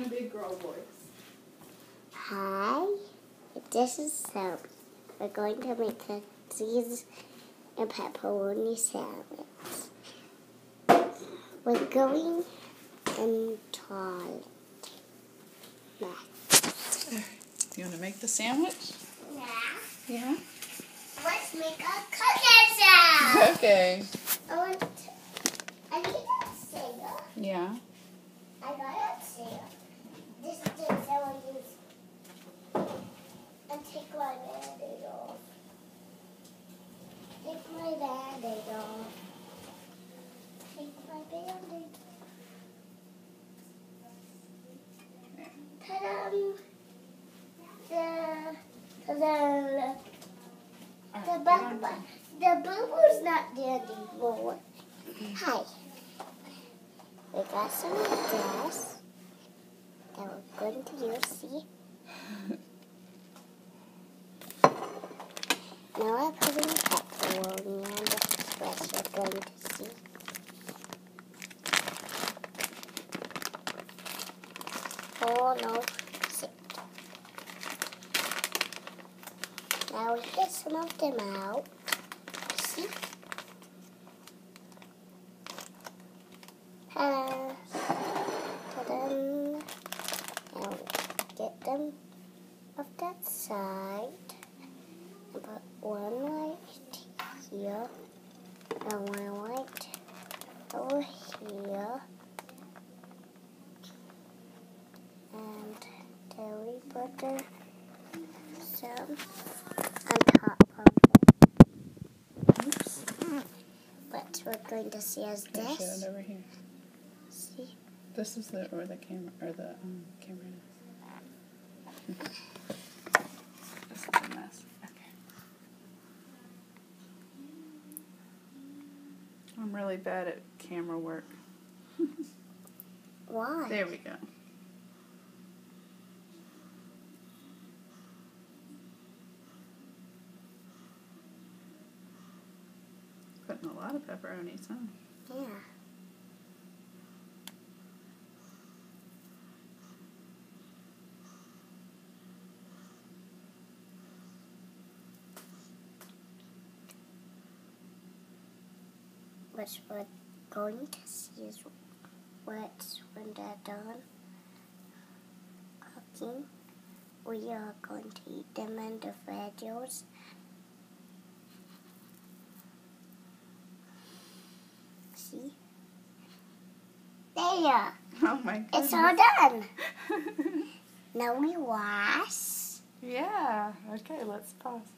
in a big girl voice. Hi, this is Sophie. We're going to make a cheese and pepperoni sandwich. We're going in toilet. You want to make the sandwich? Yeah. Yeah? Let's make a cookie sandwich. Okay. I need a singer. Yeah. I got a singer. This is the sandwich. And take my band-aid off. Take my band-aid off. Take my band-aid. Ta-da! The boo-boo's not there anymore. Hi. We got some gas that we're going to use, see? Now I'm putting pepperoni on the express we're going to see. Oh no, sit. Now we get some of them out. See? Ta-da! Now we get them off that side. And put one right here. And one right over here. And then we put some on top of it. Oops. What we're going to see is Show this. it over here. See? This is the camera camera is. This is a mess. Okay. I'm really bad at camera work. Why? There we go. Putting a lot of pepperonis, huh? Yeah. What we're going to see is what's when they're done cooking. We are going to eat them in the videos. See? There! Oh my goodness. It's all done. Now we wash. Yeah. Okay, let's pause.